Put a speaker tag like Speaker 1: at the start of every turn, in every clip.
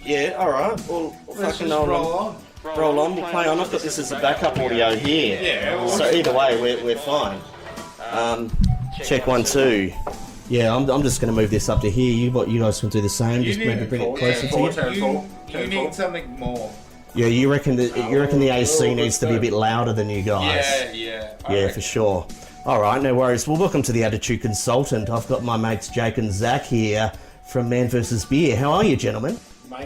Speaker 1: Yeah, alright. Well,
Speaker 2: Let's
Speaker 1: fucking
Speaker 2: just roll on.
Speaker 1: Roll on, we'll play on. I've got this as a backup audio here.
Speaker 2: Yeah.
Speaker 1: So either way, we're fine. Check 1, 2. Yeah, I'm just going to move this up to here. You guys can do the same. Just maybe bring it closer to you.
Speaker 2: You need something more.
Speaker 1: Yeah, you reckon the AC needs to be a bit louder than you guys?
Speaker 2: Yeah.
Speaker 1: Yeah, for sure. All right, no worries. Well, welcome to the Attitude Consultant. I've got my mates Jake and Zach here from Man vs. Beer. How are you, gentlemen?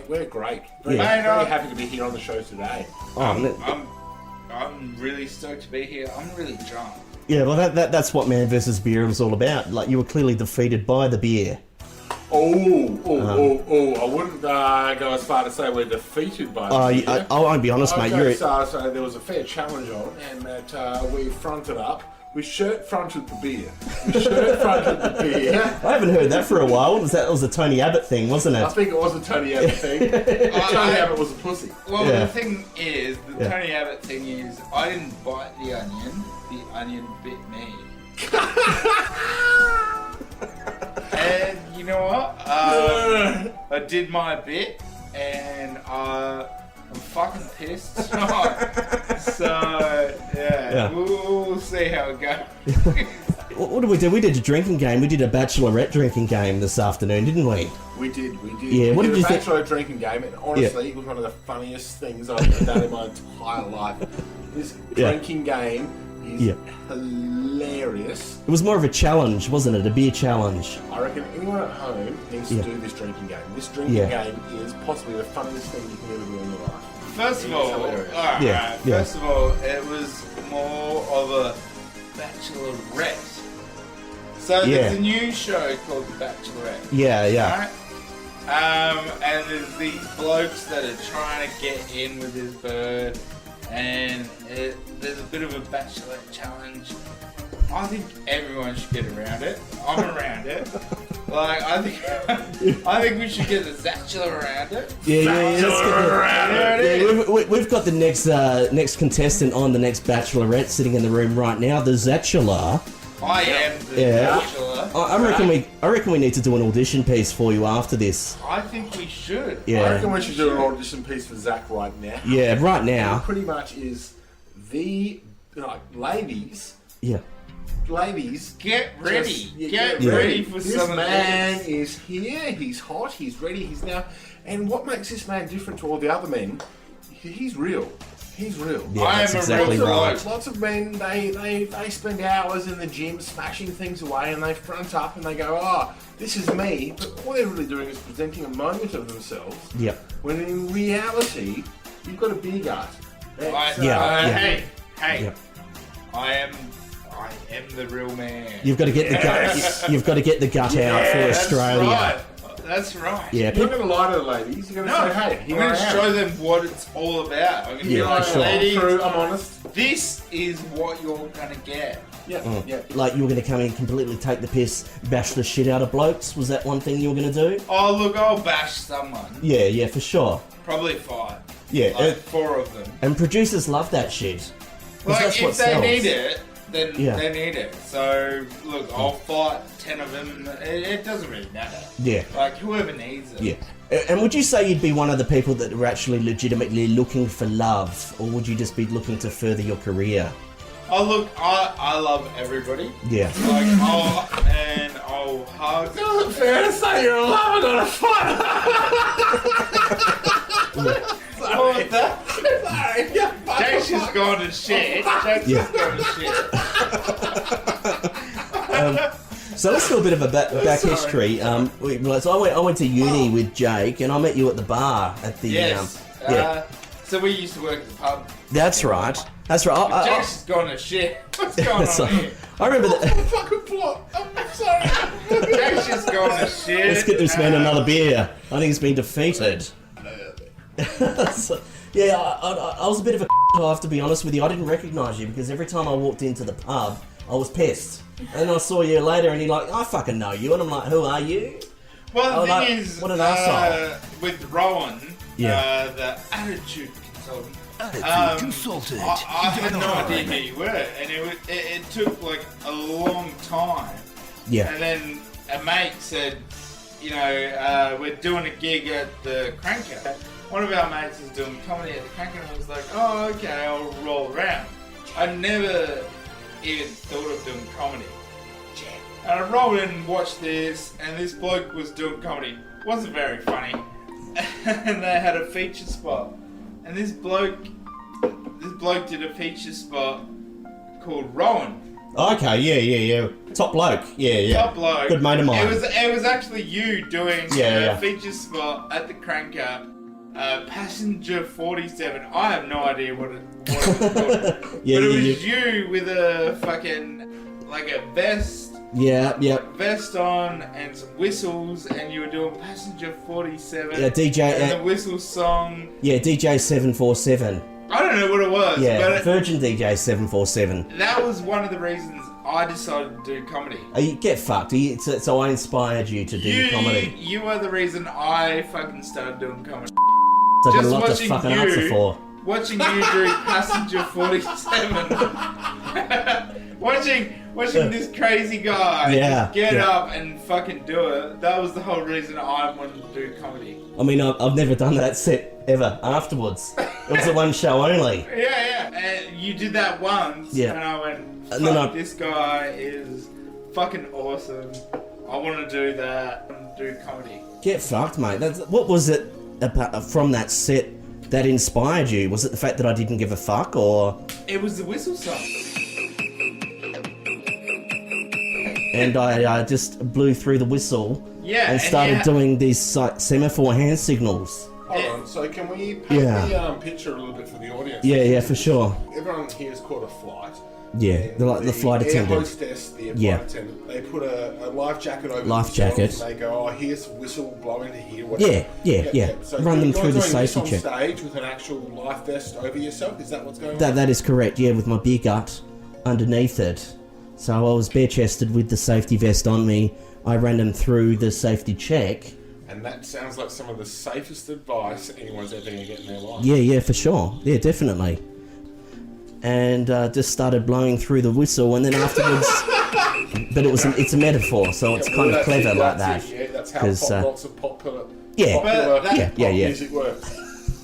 Speaker 3: Very great. Very happy to be here on the show today.
Speaker 2: I'm really stoked to be here. I'm really drunk.
Speaker 1: Yeah, well, that's what Man vs. Beer was all about. Like, you were clearly defeated by the beer.
Speaker 3: I wouldn't go as far to say we're defeated by the beer.
Speaker 1: I won't be honest, mate.
Speaker 3: So there was a fair challenge on, and that we fronted up. We shirt-fronted the beer.
Speaker 1: I haven't heard that for a while. That was a Tony Abbott thing, wasn't it?
Speaker 3: I think it was a Tony Abbott thing. Tony Abbott was a pussy.
Speaker 2: Well, the thing is, Tony Abbott thing is, I didn't bite the onion bit me. And you know what? I did my bit, and I'm fucking pissed. So, we'll see how it goes.
Speaker 1: What did we do? We did a drinking game. We did a Bachelorette drinking game this afternoon, didn't we?
Speaker 3: We did.
Speaker 1: Yeah, what did you think?
Speaker 3: Bachelorette drinking game, and honestly, it was one of the funniest things I've ever done in my entire life. This drinking game is hilarious.
Speaker 1: It was more of a challenge, wasn't it? A beer challenge.
Speaker 3: I reckon anyone at home needs to do this drinking game. This drinking game is possibly the funniest thing you can ever do in your life.
Speaker 2: First of all, First of all, it was more of a Bachelorette. So there's a new show called The Bachelorette.
Speaker 1: Yeah.
Speaker 2: Right? And there's these blokes that are trying to get in with this bird, and there's a bit of a Bachelorette challenge. I think everyone should get around it. I'm around it. Like, I think we should get the Zatchula around it.
Speaker 1: We've got the next contestant on the next Bachelorette sitting in the room right now, the Zatchula.
Speaker 2: I am the Zatchula.
Speaker 1: I reckon we need to do an audition piece for you after this.
Speaker 2: I think we should.
Speaker 1: Yeah.
Speaker 3: I reckon we should do an audition piece for Zach right now.
Speaker 1: Yeah, right now.
Speaker 3: It pretty much is ladies.
Speaker 1: Yeah.
Speaker 3: Ladies,
Speaker 2: get ready. Get ready for
Speaker 3: this
Speaker 2: some of
Speaker 3: man is here. He's hot. He's ready. He's now. And what makes this man different to all the other men? He's real. He's real.
Speaker 1: Yeah, that's exactly right.
Speaker 3: Lots of men, they spend hours in the gym smashing things away, and they front up and they go, "Oh, this is me." But all they're really doing is presenting a moment of themselves.
Speaker 1: Yeah. When
Speaker 3: in reality, you've got a beer gut.
Speaker 2: Hey. I am the real man.
Speaker 1: You've got to get the gut. You've got to get the gut out for Australia.
Speaker 2: That's right.
Speaker 1: Yeah.
Speaker 3: You're not going to lie to the ladies. You're going to say, "Hey,
Speaker 2: I'm going to show them what it's all about. I'm going to be like, ladies,
Speaker 3: I'm honest.
Speaker 2: This is what you're going to get."
Speaker 3: Yeah.
Speaker 1: Like you were going to come in and completely take the piss, bash the shit out of blokes. Was that one thing you were going to do?
Speaker 2: Oh, look, I'll bash someone.
Speaker 1: Yeah, for sure.
Speaker 2: Probably 5.
Speaker 1: Yeah.
Speaker 2: Like 4 of them.
Speaker 1: And producers love that shit.
Speaker 2: Like, if they need it, then they need it. So, look, I'll fight 10 of them. It doesn't really matter.
Speaker 1: Yeah.
Speaker 2: Like, whoever needs it.
Speaker 1: Yeah. And would you say you'd be one of the people that are actually legitimately looking for love? Or would you just be looking to further your career?
Speaker 2: Oh, look, I love everybody.
Speaker 1: Yeah.
Speaker 2: Like, I'll hug.
Speaker 3: It's not fair to say you're a lover, not a fighter.
Speaker 2: Sorry. Sorry. Jake's just gone to shit.
Speaker 1: So let's do a bit of a back history. So I went to uni with Jake, and I met you at the bar at the.
Speaker 2: Yes. So we used to work at the pub.
Speaker 1: That's right.
Speaker 2: Jake's just gone to shit. What's going on here?
Speaker 1: I remember that.
Speaker 3: Fucking plot. I'm sorry.
Speaker 2: Jake's just gone to shit.
Speaker 1: Let's get this man another beer. I think he's been defeated. So, I was a bit of a I have to be honest with you. I didn't recognise you because every time I walked into the pub, I was pissed. And then I saw you later, and you're like, "I fucking know you," and I'm like, "Who are you?"
Speaker 2: Well, the thing is,
Speaker 1: what an arsehole.
Speaker 2: with Rowan, the attitude consultant. I had no idea who you were, and it took like a long time.
Speaker 1: Yeah.
Speaker 2: And then a mate said, we're doing a gig at the Cranker. One of our mates is doing comedy at the Cranker, and I was like, oh, okay, I'll roll around. I never even thought of doing comedy. And I rolled in and watched this, and this bloke was doing comedy. Wasn't very funny. And they had a feature spot. And this bloke did a feature spot called Rowan.
Speaker 1: Okay, yeah. Top bloke. Yeah.
Speaker 2: Top bloke.
Speaker 1: Good mate of mine.
Speaker 2: It was actually you doing
Speaker 1: Yeah.
Speaker 2: a feature spot at the Cranker. Passenger 47. I have no idea what it was called.
Speaker 1: Yeah,
Speaker 2: but it was you with a fucking, like a vest.
Speaker 1: Yeah.
Speaker 2: Vest on and some whistles, and you were doing Passenger 47.
Speaker 1: Yeah, DJ.
Speaker 2: And the whistle song.
Speaker 1: Yeah, DJ 747.
Speaker 2: I don't know what it was.
Speaker 1: Yeah,
Speaker 2: but
Speaker 1: Virgin DJ 747.
Speaker 2: that was one of the reasons I decided to do comedy.
Speaker 1: You get fucked. So I inspired you to do comedy.
Speaker 2: You are the reason I fucking started doing comedy.
Speaker 1: So I've got a
Speaker 2: Just
Speaker 1: lot to
Speaker 2: watching
Speaker 1: fucking
Speaker 2: you-
Speaker 1: answer for.
Speaker 2: Watching you do Passenger 47. watching this crazy guy just get up and fucking do it. That was the whole reason I wanted to do comedy.
Speaker 1: I mean, I've never done that set ever afterwards. It was a one show only.
Speaker 2: Yeah. And you did that once,
Speaker 1: Yeah.
Speaker 2: and I went, fuck,
Speaker 1: And then
Speaker 2: this guy is fucking awesome. I want to do that. I want to do comedy.
Speaker 1: Get fucked, mate. What was it about, from that set that inspired you? Was it the fact that I didn't give a fuck, or...?
Speaker 2: It was the whistle song.
Speaker 1: And I just blew through the whistle
Speaker 2: Yeah,
Speaker 1: and started
Speaker 2: yeah.
Speaker 1: doing these semaphore hand signals.
Speaker 3: Hold on, so can we paint the picture a little bit for the audience?
Speaker 1: Yeah, for sure.
Speaker 3: Everyone here is called a flight.
Speaker 1: Yeah,
Speaker 3: And
Speaker 1: the flight
Speaker 3: air
Speaker 1: attendant.
Speaker 3: hostess, the flight
Speaker 1: Yeah.
Speaker 3: attendant, they put a life jacket over
Speaker 1: Life
Speaker 3: themselves
Speaker 1: jacket.
Speaker 3: and they go, oh, here's whistle blowing to here. Whatever.
Speaker 1: Yeah.
Speaker 3: So
Speaker 1: Run them
Speaker 3: you're
Speaker 1: through the
Speaker 3: doing this
Speaker 1: safety
Speaker 3: on
Speaker 1: check.
Speaker 3: stage with an actual life vest over yourself? Is that what's going on?
Speaker 1: That is correct, yeah, with my beer gut underneath it. So I was bare-chested with the safety vest on me. I ran them through the safety check.
Speaker 3: And that sounds like some of the safest advice anyone's ever going to get in their life.
Speaker 1: Yeah, for sure. Yeah, definitely. And just started blowing through the whistle, and then afterwards... but it's a metaphor, so it's kind of clever like that.
Speaker 3: Yeah, that's how
Speaker 1: 'Cause,
Speaker 3: lots of popular
Speaker 1: yeah.
Speaker 3: pop
Speaker 1: Yeah.
Speaker 3: music works.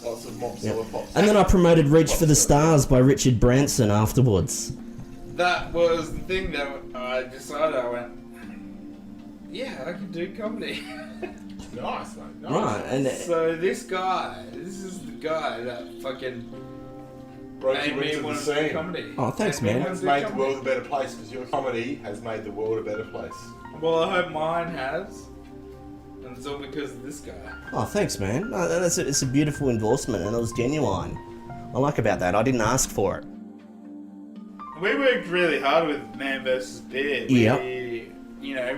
Speaker 3: Lots of mobzilla pop.
Speaker 1: And then I promoted Reach for the Stars by Richard Branson afterwards.
Speaker 2: That was the thing that I decided. I went, yeah, I can do comedy.
Speaker 3: Nice, mate. Nice.
Speaker 1: Right, and
Speaker 2: So this is the guy that fucking
Speaker 3: Broke
Speaker 2: made
Speaker 3: you
Speaker 2: me
Speaker 3: into the
Speaker 2: want to do
Speaker 3: scene.
Speaker 2: comedy.
Speaker 1: Oh, thanks,
Speaker 2: Made me
Speaker 1: man.
Speaker 2: wanna
Speaker 3: It's
Speaker 2: do
Speaker 3: made the
Speaker 2: comedy.
Speaker 3: world a better place because your comedy has made the world a better place.
Speaker 2: Well, I hope mine has. And it's all because of this guy.
Speaker 1: Oh, thanks, man. No, it's a beautiful endorsement, and it was genuine. I like about that. I didn't ask for it.
Speaker 2: We worked really hard with Man vs. Beer.
Speaker 1: Yep.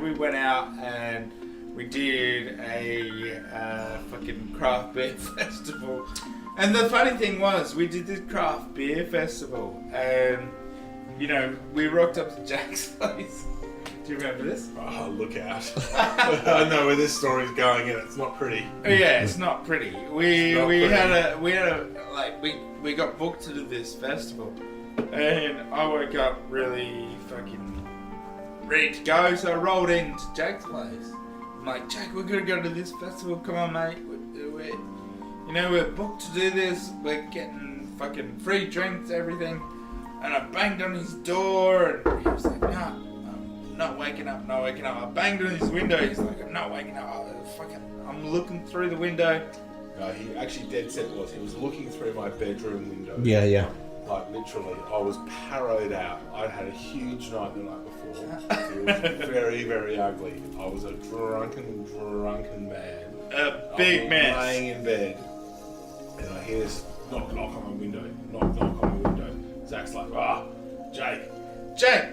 Speaker 2: We went out and we did a fucking craft beer festival. And the funny thing was, we did this craft beer festival, and we rocked up to Jack's place. Do you remember this?
Speaker 3: Oh, look out. I know where this story's going and it's not pretty.
Speaker 2: Oh, yeah, it's not pretty. We got booked to do this festival, and I woke up really fucking ready to go. So I rolled into Jack's place. I'm like, Jack, we're gonna go to this festival. Come on, mate. We're booked to do this. We're getting fucking free drinks, everything. And I banged on his door, and he was like, "Nah, I'm not waking up, not waking up." I banged on his window. He's like, "I'm not waking up." I'm looking through the window.
Speaker 3: No, he actually dead set was. He was looking through my bedroom window.
Speaker 1: Yeah.
Speaker 3: Like, literally, I was parrowed out. I'd had a huge night the night before. It was very, very ugly. I was a drunken man.
Speaker 2: A big mess.
Speaker 3: Laying in bed, and I hear this knock on my window. Knock on my window. Zach's like,
Speaker 2: Jake,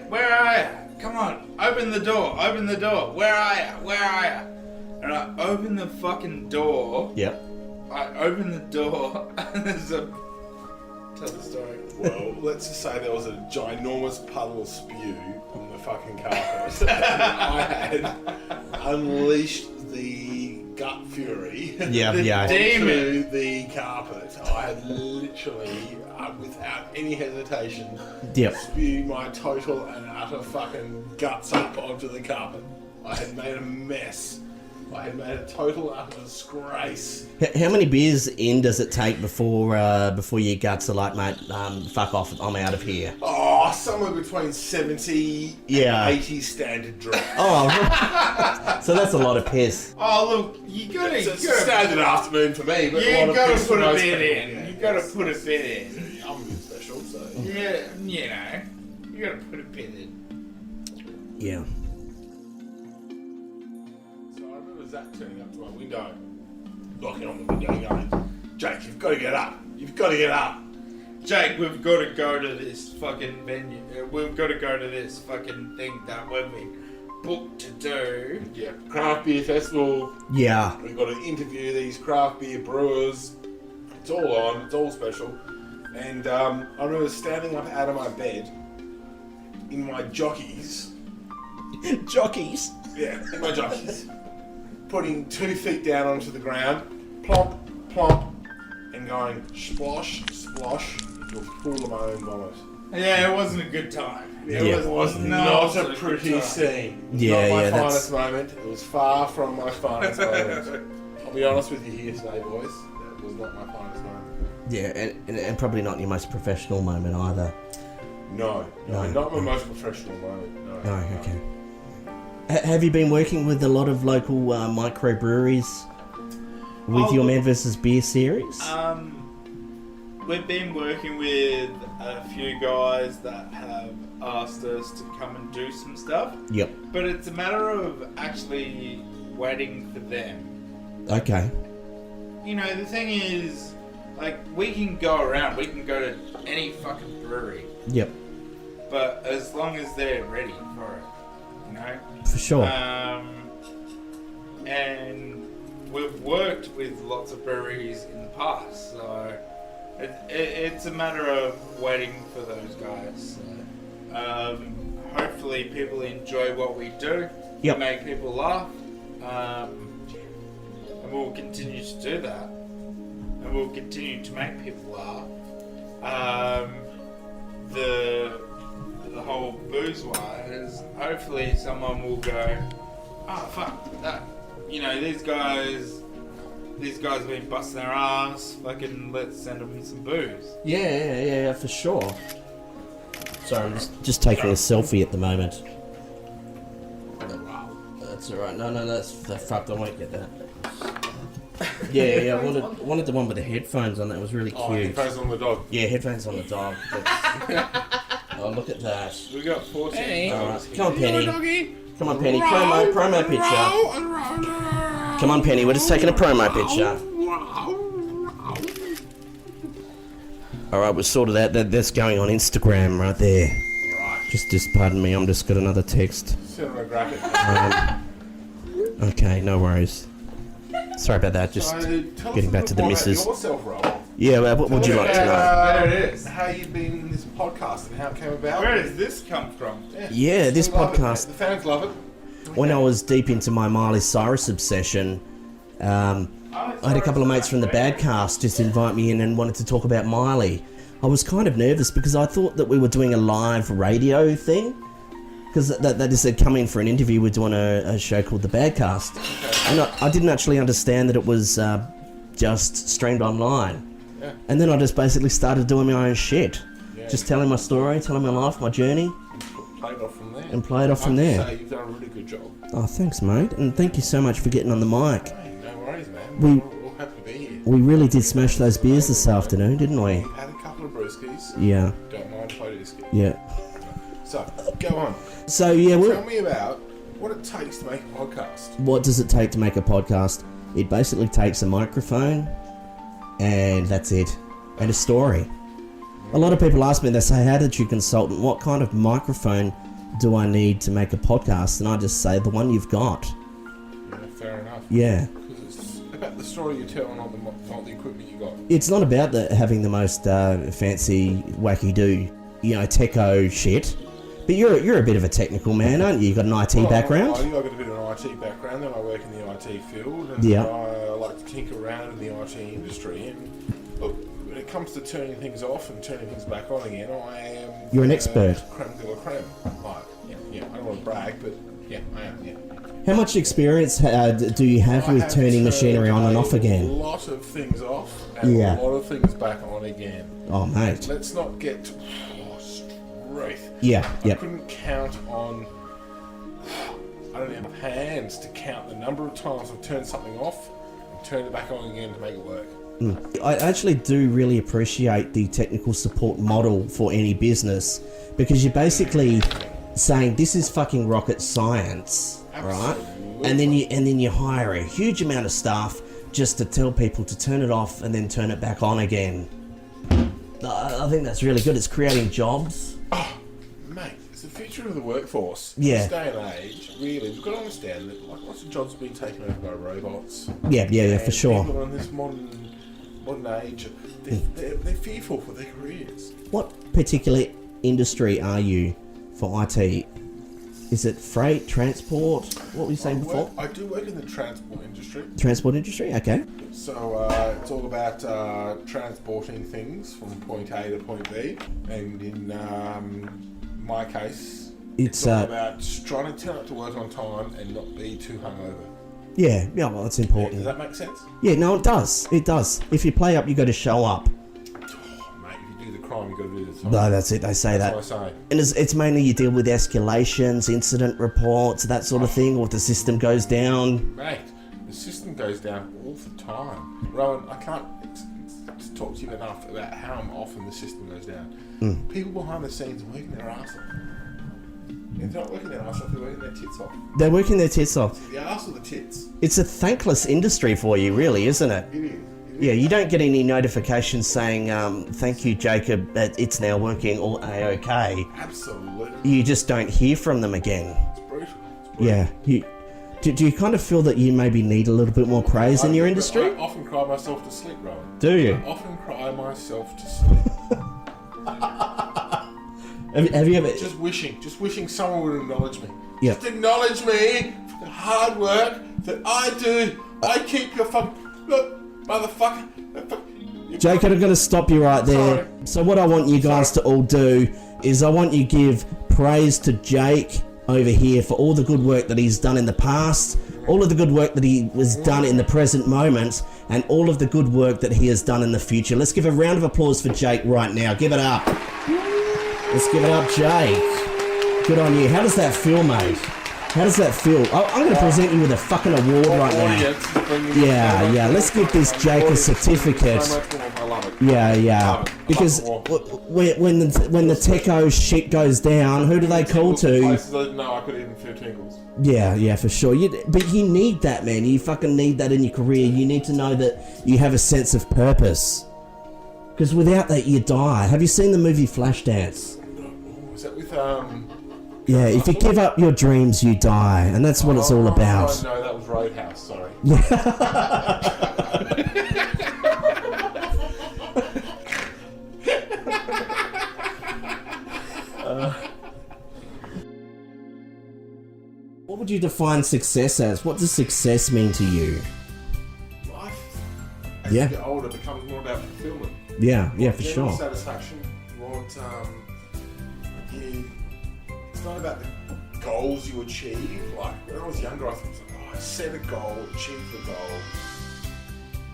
Speaker 2: where are you? Come on, open the door, where are you? And I open the fucking door.
Speaker 1: Yep.
Speaker 2: I open the door, and there's a... Tell the story.
Speaker 3: well, let's just say there was a ginormous puddle of spew on the fucking carpet. I had unleashed the gut fury
Speaker 1: Yeah.
Speaker 3: onto the carpet. I had literally, without any hesitation,
Speaker 1: Yep.
Speaker 3: spewed my total and utter fucking guts up onto the carpet. I had made a mess. I had made a total utter disgrace.
Speaker 1: How many beers in does it take before your guts are like, mate, fuck off, I'm out of here?
Speaker 3: Oh, somewhere between 70
Speaker 1: Yeah.
Speaker 3: and 80 standard drop.
Speaker 1: Oh, so that's a lot of piss.
Speaker 2: Oh look, you gotta
Speaker 3: It's a standard afternoon for me, but a lot of
Speaker 2: gotta
Speaker 3: piss for
Speaker 2: put a
Speaker 3: most
Speaker 2: bit
Speaker 3: people.
Speaker 2: in.
Speaker 3: Yeah,
Speaker 2: You gotta
Speaker 3: yeah.
Speaker 2: put a bit in.
Speaker 3: I'm a bit special, so.
Speaker 2: Yeah, you know, you gotta put a bit in.
Speaker 1: Yeah.
Speaker 3: So I remember Zach turning up to my window, knocking on the window and going, Jake, you've got to get up. You've got to get up.
Speaker 2: Jake, we've got to go to this fucking venue. We've got to go to this fucking thing that we've been booked to do.
Speaker 3: Yeah, craft beer festival.
Speaker 1: Yeah.
Speaker 3: We've got to interview these craft beer brewers. It's all on. It's all special. And I remember standing up out of my bed in my jockeys.
Speaker 1: Jockeys.
Speaker 3: Yeah, in my jockeys. Putting 2 feet down onto the ground, plomp, plomp, and going splosh, splosh, till full of my own vomit.
Speaker 2: Yeah, it wasn't a good time.
Speaker 1: Yeah.
Speaker 3: It was
Speaker 2: not
Speaker 3: not a pretty
Speaker 2: good time.
Speaker 3: scene.
Speaker 1: Yeah,
Speaker 3: not my
Speaker 1: yeah, that's-
Speaker 3: finest moment. It was far from my finest moment. I'll be honest with you here today, boys. That was not my finest moment.
Speaker 1: Yeah, and probably not your most professional moment either.
Speaker 3: No,
Speaker 1: No.
Speaker 3: not my most professional moment. No.
Speaker 1: Oh, okay. Have you been working with a lot of local microbreweries with your Man vs. Beer series?
Speaker 2: We've been working with a few guys that have asked us to come and do some stuff,
Speaker 1: Yep.
Speaker 2: but it's a matter of actually waiting for them.
Speaker 1: Okay.
Speaker 2: You know, the thing is, like, we can go around, we can go to any fucking brewery,
Speaker 1: Yep.
Speaker 2: but as long as they're ready for it, you know?
Speaker 1: For sure.
Speaker 2: And we've worked with lots of breweries in the past, so it's a matter of waiting for those guys. So, hopefully people enjoy what we do,
Speaker 1: Yep.
Speaker 2: make people laugh, and we'll continue to do that. And we'll continue to make people laugh. The whole booze wise, hopefully someone will go, oh fuck that, you know, these guys have been busting their ass, fucking let's send them some booze.
Speaker 1: Yeah, for sure. Sorry, I'm just taking a selfie at the moment. That's alright. No, that's fucked. I won't get that. Yeah, I wanted the one with the headphones on. That was really cute.
Speaker 3: Oh, headphones on the dog.
Speaker 1: Yeah, headphones on the dog. Oh, look at that.
Speaker 2: We got 14
Speaker 1: Alright,
Speaker 2: dogs.
Speaker 1: come on, Penny. Come on, Penny. Promo picture. Come on, Penny. We're just taking a promo picture. Alright, we're sorted out. That's going on Instagram right there.
Speaker 3: Right.
Speaker 1: Just pardon me. I'm just got another text.
Speaker 3: Cinematographic.
Speaker 1: Okay, no worries. Sorry about that. Just getting back to the missus.
Speaker 3: Yourself, Rob.
Speaker 1: Yeah. What would you like to know?
Speaker 2: There it is.
Speaker 3: How you been in this podcast and how it came about?
Speaker 2: Where does this come from?
Speaker 1: Yeah, this
Speaker 3: we love it,
Speaker 1: podcast.
Speaker 3: mate. The fans love it.
Speaker 1: When I was deep into my Miley Cyrus obsession, I had a couple of mates from the Badcast just invite me in and wanted to talk about Miley. I was kind of nervous because I thought that we were doing a live radio thing. Because they just said, come in for an interview, we're doing a show called The Badcast. And I didn't actually understand that it was just streamed online.
Speaker 3: Yeah.
Speaker 1: And then I just basically started doing my own shit.
Speaker 3: Yeah.
Speaker 1: Just telling my story, telling my life, my journey,
Speaker 3: Play it off from there.
Speaker 1: and play it off from
Speaker 3: I have to
Speaker 1: there.
Speaker 3: say, you've done a really good job.
Speaker 1: Oh, thanks, mate. And thank you so much for getting on the mic.
Speaker 3: Hey, no worries, man.
Speaker 1: We-
Speaker 3: We're all happy to be here.
Speaker 1: We really did smash those beers this afternoon, didn't we?
Speaker 3: We've had a couple of brewskis.
Speaker 1: Yeah,
Speaker 3: Don't mind if I do skip.
Speaker 1: yeah.
Speaker 3: So, go on.
Speaker 1: So, yeah,
Speaker 3: Tell me about what it takes to make a podcast.
Speaker 1: what does it take to make a podcast? It basically takes a microphone, and that's it. And a story. A lot of people ask me, they say, how did you consult? What kind of microphone do I need to make a podcast? And I just say, the one you've got.
Speaker 3: Yeah, fair enough.
Speaker 1: Yeah.
Speaker 3: Because it's about the story you're telling, not the equipment you got.
Speaker 1: It's not about having the most fancy, wacky-do, techo shit. But you're a bit of a technical man, aren't you? You got an IT background?
Speaker 3: I've got a bit of an IT background, and I work in the IT field, and
Speaker 1: Yeah.
Speaker 3: I like to tinker around in the IT industry. And look, when it comes to turning things off and turning things back on again, I am...
Speaker 1: You're an expert.
Speaker 3: Creme de la creme. Like, yeah, I don't want to brag, but yeah, I am, yeah.
Speaker 1: How much experience do you have with turning machinery on and off again?
Speaker 3: A lot of things off and a lot of things back on again.
Speaker 1: Oh, mate.
Speaker 3: Let's not get straight.
Speaker 1: Yeah,
Speaker 3: I couldn't count on. I don't have hands to count the number of times I've turned something off and turned it back on again to make it work.
Speaker 1: I actually do really appreciate the technical support model for any business, because you're basically saying this is fucking rocket science, right? And then you hire a huge amount of staff just to tell people to turn it off and then turn it back on again. I think that's really good. It's creating jobs.
Speaker 3: Oh, mate, it's the future of the workforce.
Speaker 1: Yeah.
Speaker 3: In this day and age, really, we've got to understand that like lots of jobs are being taken over by robots.
Speaker 1: Yeah, for sure.
Speaker 3: People in this modern age, they're fearful for their careers.
Speaker 1: What particular industry are you for IT? Is it freight, transport? What were you saying before?
Speaker 3: I do work in the transport industry.
Speaker 1: Transport industry, okay.
Speaker 3: So it's all about transporting things from point A to point B, and in my case, it's all about trying to turn up to work on time and not be too hungover.
Speaker 1: Yeah, well, that's important.
Speaker 3: Does that make sense?
Speaker 1: Yeah, no, it does. It does. If you play up, you got to show up.
Speaker 3: Oh, mate, if you do the crime, you got to do the time.
Speaker 1: No, that's it. They say that.
Speaker 3: That's what I say.
Speaker 1: And it's mainly you deal with escalations, incident reports, that sort of thing, or if the system goes down.
Speaker 3: Mate, the system goes down all the time. Rowan, I can't talk to you enough about how often the system goes down. People behind the scenes are working their arse off. If they're not working their arse off, they're working their tits off.
Speaker 1: They're working their tits off.
Speaker 3: The arse or the tits?
Speaker 1: It's a thankless industry for you, really, isn't it?
Speaker 3: It is.
Speaker 1: Yeah, you don't get any notifications saying, thank you, Jacob, that it's now working all A-OK.
Speaker 3: Absolutely.
Speaker 1: You just don't hear from them again.
Speaker 3: It's brutal.
Speaker 1: Yeah. Do you kind of feel that you maybe need a little bit more praise in your industry?
Speaker 3: I often cry myself to sleep, Rowan.
Speaker 1: Do you?
Speaker 3: I often cry myself to sleep.
Speaker 1: Have you ever...
Speaker 3: Just wishing someone would acknowledge me.
Speaker 1: Yeah.
Speaker 3: Just acknowledge me for the hard work that I do. I keep your look, motherfucker.
Speaker 1: Jake, I'm going to stop you right there.
Speaker 3: Sorry.
Speaker 1: So what I want you guys to all do is I want you to give praise to Jake over here for all the good work that he's done in the past, all of the good work that he has done in the present moment, and all of the good work that he has done in the future. Let's give a round of applause for Jake right now. Give it up. Let's give it up, Jake. Good on you. How does that feel, mate? How does that feel? I'm going to present you with a fucking award right now. Yeah. Let's give this Jake a certificate. Yeah. Because when the techo shit goes down, who do they call to?
Speaker 3: No, I could even feel tingles.
Speaker 1: Yeah, for sure. But you need that, man. You fucking need that in your career. You need to know that you have a sense of purpose. Because without that, you die. Have you seen the movie Flashdance?
Speaker 3: Is that with
Speaker 1: Yeah, if you give up your dreams, you die, and that's what it's all about.
Speaker 3: Oh, no, that was Roadhouse, sorry. What would you define success as? What does success mean to you? Life, as
Speaker 1: Yeah.
Speaker 3: you get older, becomes more about fulfillment.
Speaker 1: Yeah, for
Speaker 3: General
Speaker 1: sure.
Speaker 3: satisfaction. It's not about the goals you achieve. Like when I was younger, I thought, I set a goal, achieve the goal.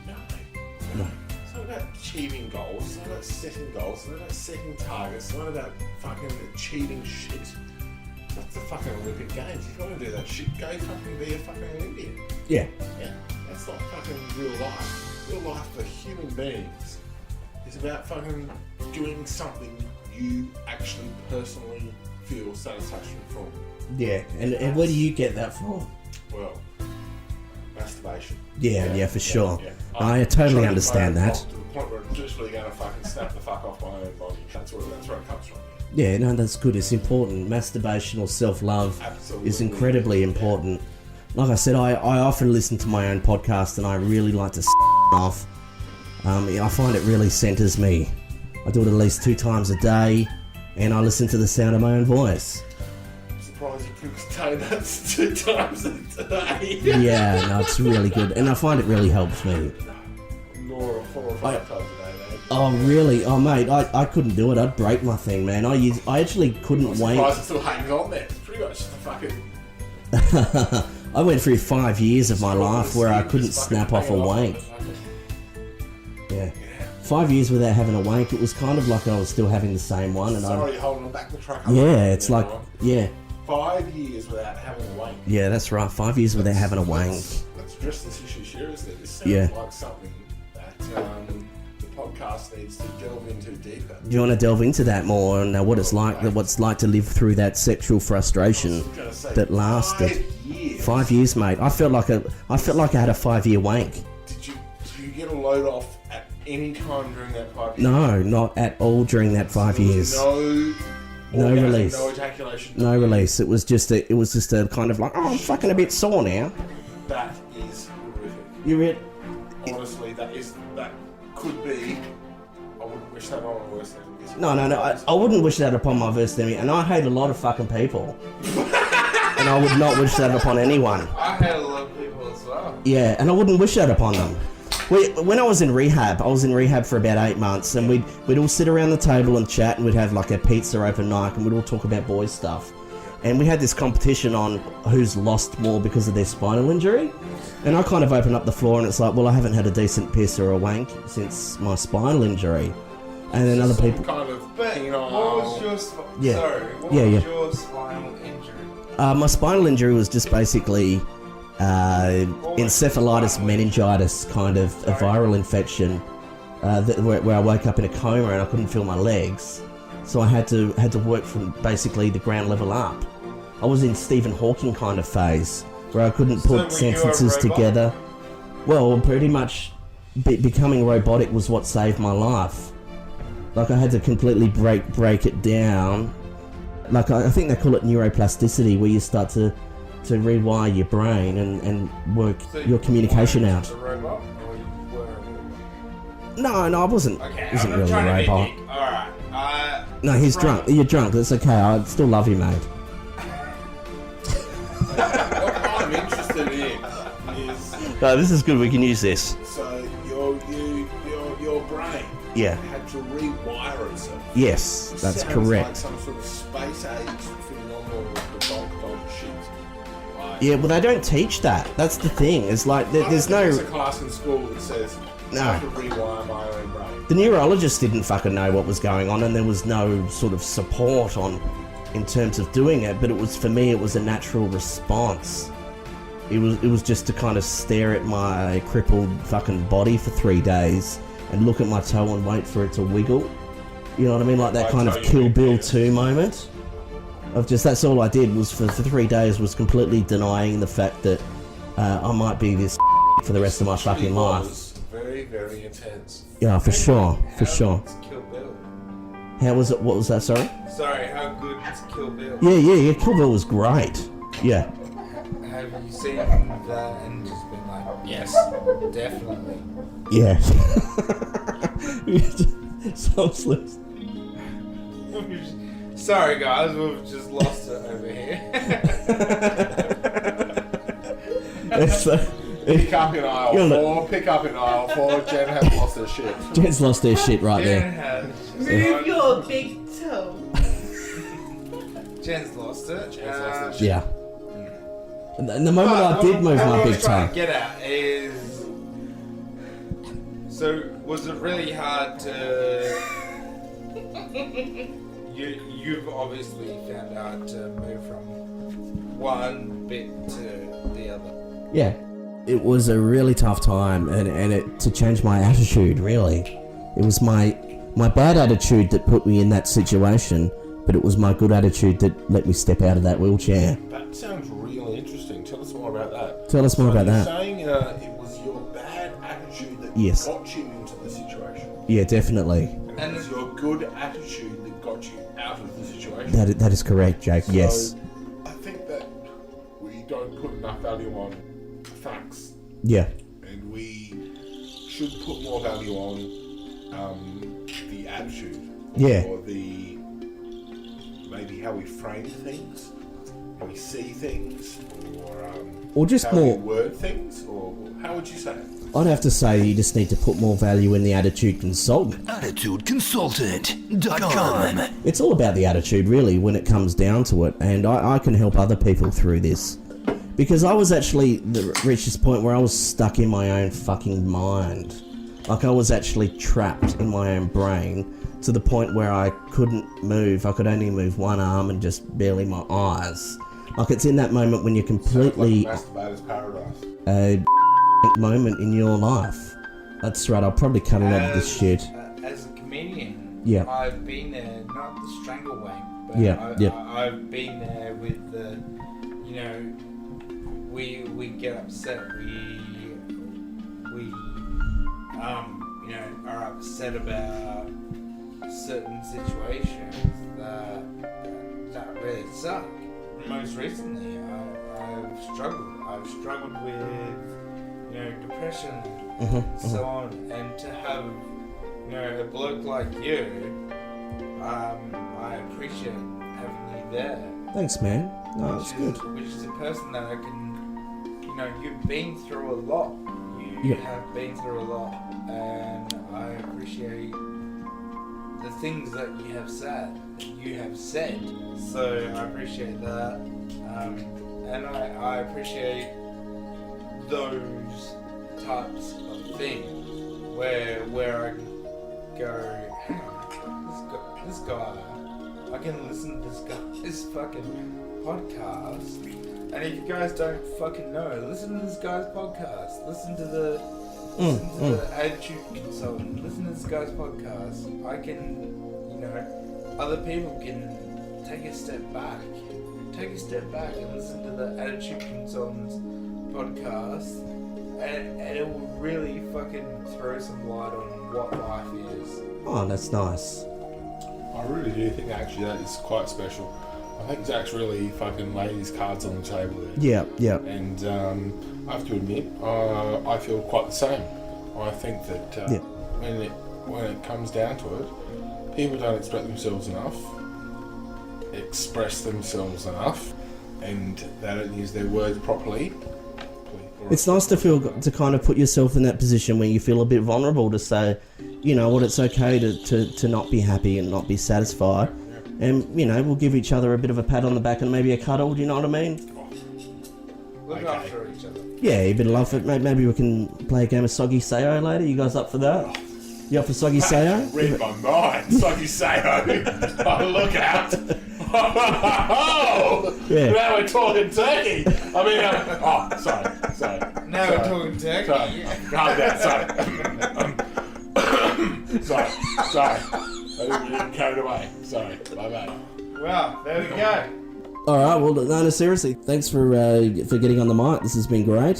Speaker 3: No, mate.
Speaker 1: No.
Speaker 3: It's not about achieving goals. It's not about setting goals. It's not about setting targets. It's not about fucking achieving shit. That's the fucking Olympic Games. If you want to do that shit, go fucking be a fucking Olympian.
Speaker 1: Yeah.
Speaker 3: That's not fucking real life. Real life for human beings is about fucking doing something you actually personally feel satisfaction from.
Speaker 1: Yeah, and where do you get that from?
Speaker 3: Well, masturbation.
Speaker 1: Yeah, for sure.
Speaker 3: Yeah.
Speaker 1: I totally understand that.
Speaker 3: To the point where I'm literally going to fucking snap the fuck off my own body. That's where it comes from.
Speaker 1: Yeah, no, that's good. It's important. Masturbation or self-love
Speaker 3: Absolutely.
Speaker 1: is incredibly important. Like I said, I often listen to my own podcast, and I really like to off. I find it really centers me. I do it at least 2 times a day, and I listen to the sound of my own voice.
Speaker 3: I'm surprised you could say that's 2 times a day.
Speaker 1: Yeah, no, it's really good, and I find it really helps me.
Speaker 3: More 4 or 5 times a day, mate.
Speaker 1: Oh, really? Oh, mate, I couldn't do it. I'd break my thing, man. I actually couldn't wait.
Speaker 3: I'm surprised it still hangs on there. It's pretty much just a fucking...
Speaker 1: I went through 5 years of my life where I couldn't snap off a wank. Yeah. 5 years without having a wank, it was kind of like I was still having the same one. And
Speaker 3: Sorry, holding back the truck.
Speaker 1: Yeah, it's like, yeah.
Speaker 3: 5 years without having a wank.
Speaker 1: Yeah, that's right. 5 years without having a wank.
Speaker 3: Let's address this issue seriously. This sounds like something that the podcast needs to delve into deeper.
Speaker 1: Do you want to delve into that more and what it's like to live through that sexual frustration that lasted 5 years, mate? I felt like I had a 5-year wank.
Speaker 3: Did you get a load off at any time during that 5 years?
Speaker 1: No, not at all during that 5 years. No release.
Speaker 3: No ejaculation.
Speaker 1: No release. It was just a kind of like, oh, I'm fucking a bit sore now.
Speaker 3: That is horrific.
Speaker 1: You read?
Speaker 3: Honestly, that could be. I wouldn't wish that on my worst enemy.
Speaker 1: No. I wouldn't wish that upon my worst enemy, and I hate a lot of fucking people. And I would not wish that upon anyone.
Speaker 2: I hate a lot of people as well.
Speaker 1: Yeah, and I wouldn't wish that upon them. When I was in rehab for about 8 months, and we'd all sit around the table and chat, and we'd have like a pizza open mic, and we'd all talk about boys stuff. And we had this competition on who's lost more because of their spinal injury. And I kind of opened up the floor, and it's like, well, I haven't had a decent piss or a wank since my spinal injury. And then other people...
Speaker 3: Kind of
Speaker 2: but what was your... What was your spinal injury?
Speaker 1: My spinal injury was just basically... encephalitis meningitis, kind of a viral infection where I woke up in a coma and I couldn't feel my legs, so I had to work from basically the ground level up. I was in Stephen Hawking kind of phase where I couldn't put sentences together. Well, pretty much becoming robotic was what saved my life. Like, I had to completely break it down. Like, I think they call it neuroplasticity, where you start to rewire your brain and work your communication out.
Speaker 3: A robot, or you were a robot?
Speaker 1: No, I wasn't.
Speaker 2: Okay,
Speaker 1: Wasn't
Speaker 2: I'm
Speaker 1: really a
Speaker 2: trying to
Speaker 1: robot.
Speaker 2: be alright.
Speaker 1: No, he's drunk. You're drunk. That's okay. I still love you, mate.
Speaker 3: What I'm interested in is
Speaker 1: No, this is good. We can use this.
Speaker 3: so your brain had to rewire itself.
Speaker 1: Yes, that's
Speaker 3: Sounds
Speaker 1: correct.
Speaker 3: like some sort of space age phenomenal dog shit.
Speaker 1: Yeah, well, they don't teach that. That's the thing. It's like there's no.
Speaker 3: There's a class in school that says I have to rewire my own brain.
Speaker 1: The neurologist didn't fucking know what was going on, and there was no sort of support in terms of doing it. But it was, for me, it was a natural response. It was just to kind of stare at my crippled fucking body for 3 days and look at my toe and wait for it to wiggle. You know what I mean? Like that kind of Kill Bill 2 moment. Of just, that's all I did was for 3 days was completely denying the fact that I might be this for the rest of my fucking life.
Speaker 3: Very, very intense.
Speaker 1: Yeah, for sure.
Speaker 2: Kill Bill.
Speaker 1: How was it? What was that? Sorry.
Speaker 2: Sorry, how good is Kill Bill?
Speaker 1: Yeah. Kill Bill was great. Yeah.
Speaker 2: Have you seen that and just been like, yes, definitely.
Speaker 1: Yeah. So
Speaker 2: Sorry guys, we've just lost it over here.
Speaker 3: Pick up in aisle 4. Jen has lost her shit.
Speaker 1: Jen's lost their shit right there.
Speaker 4: Move your big toe.
Speaker 2: Jen's lost it.
Speaker 1: Yeah. And the moment I did move my big toe.
Speaker 2: Get at is, so was it really hard to? You've obviously found out to move from one bit to the other.
Speaker 1: Yeah. It was a really tough time, and it to change my attitude, really. It was my bad attitude that put me in that situation, but it was my good attitude that let me step out of that wheelchair.
Speaker 3: That sounds really interesting. Tell us more about that.
Speaker 1: Tell us more about that.
Speaker 3: You're saying it was your bad attitude that
Speaker 1: Yes.
Speaker 3: got you into the situation.
Speaker 1: Yeah, definitely.
Speaker 3: And it was your good attitude that got you out of the situation.
Speaker 1: That is correct, Jake.
Speaker 3: So,
Speaker 1: yes.
Speaker 3: I think that we don't put enough value on facts.
Speaker 1: Yeah.
Speaker 3: And we should put more value on the attitude.
Speaker 1: Yeah.
Speaker 3: Or the maybe how we frame things, how we see things,
Speaker 1: Or just
Speaker 3: how
Speaker 1: more.
Speaker 3: we word things, or how would you say it?
Speaker 1: I'd have to say you just need to put more value in the attitude consultant.
Speaker 5: AttitudeConsultant.com.
Speaker 1: It's all about the attitude, really, when it comes down to it, and I can help other people through this. Because I was actually reached this point where I was stuck in my own fucking mind. Like I was actually trapped in my own brain to the point where I couldn't move. I could only move one arm and just barely my eyes. Like it's in that moment when you're completely
Speaker 3: Masturbator's paradise.
Speaker 1: a moment in your life. That's right. I'll probably cut a lot of this shit.
Speaker 2: As a comedian,
Speaker 1: Yeah.
Speaker 2: I've been there, not the strangle wank, but
Speaker 1: Yeah.
Speaker 2: I've been there with the, you know, we get upset, we you know, are upset about certain situations that really suck. Most recently, I've struggled with, you know, depression and so on, and to have, you know, a bloke like you, I appreciate having you there.
Speaker 1: Thanks, man. No, that's good.
Speaker 2: Which is a person that I can, you know, you've been through a lot. You have been through a lot, and I appreciate the things that you have said. So I appreciate that, and I appreciate those types of things where I can go, hang on, this guy, I can listen to this guy's fucking podcast. And if you guys don't fucking know, listen to this guy's podcast. Listen to the attitude consultant. Listen to this guy's podcast. I can, you know, other people can take a step back and listen to the attitude consultant's podcast, and it will really fucking throw some light on what life is.
Speaker 1: Oh, that's nice.
Speaker 3: I really do think actually that is quite special. I think Zach's really fucking laid his cards on the table there.
Speaker 1: Yeah.
Speaker 3: And I have to admit, I feel quite the same. I think that when it comes down to it, people don't express themselves enough, and they don't use their words properly.
Speaker 1: It's nice to kind of put yourself in that position where you feel a bit vulnerable to say, you know what, it's okay to not be happy and not be satisfied. And, you know, we'll give each other a bit of a pat on the back and maybe a cuddle, do you know what I mean?
Speaker 2: Look after each other.
Speaker 1: Yeah, a bit of love. Maybe we can play a game of Soggy Sayo later. You guys up for that? You up for Soggy Sayo?
Speaker 3: Read my mind. Soggy Sayo. Oh, look out.
Speaker 1: Yeah.
Speaker 3: Now we're talking turkey. I mean, sorry.
Speaker 2: Now we're talking turkey.
Speaker 3: Calm down, sorry. I didn't carry it away. Sorry, my bad.
Speaker 2: Well, there we go.
Speaker 1: All right. Well, no, seriously. Thanks for getting on the mic. This has been great.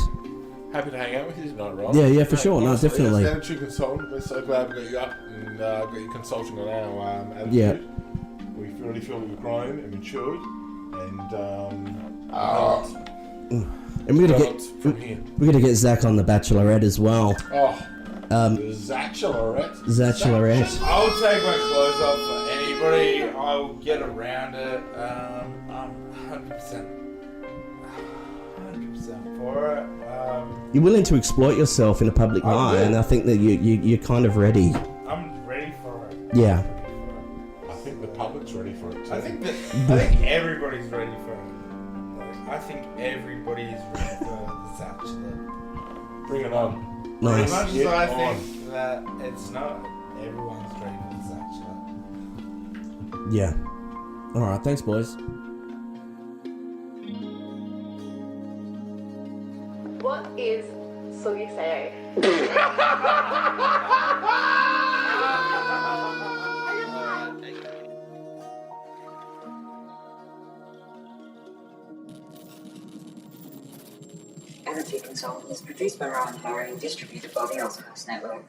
Speaker 3: Happy to hang out with you tonight, Rob.
Speaker 1: Yeah, for sure. No, definitely.
Speaker 3: Attitude consultant. We're so glad we got you up and got you consulting on our attitude.
Speaker 1: Yeah.
Speaker 3: We really feel we've grown and matured, and
Speaker 1: And we're
Speaker 3: from here.
Speaker 1: gonna get Zach on the Bachelorette as well.
Speaker 3: Bachelorette.
Speaker 2: I'll take my clothes off for anybody. I'll get around it. I'm 100% for it.
Speaker 1: You're willing to exploit yourself in a public eye, and I think that you're kind of ready.
Speaker 2: I'm ready for it.
Speaker 1: Yeah.
Speaker 3: I think the public's ready for it too.
Speaker 2: I think everybody's ready for it. Like, I think everybody is ready for this Bachelor.
Speaker 3: Bring it on.
Speaker 1: Nice.
Speaker 2: As much as I think that it's not, everyone's ready for this Bachelor.
Speaker 1: Yeah. All right. Thanks, boys.
Speaker 4: What is Soggy Sayo?
Speaker 5: Attitude Consultant is produced by Ryan Harry and distributed by the Oscars Network.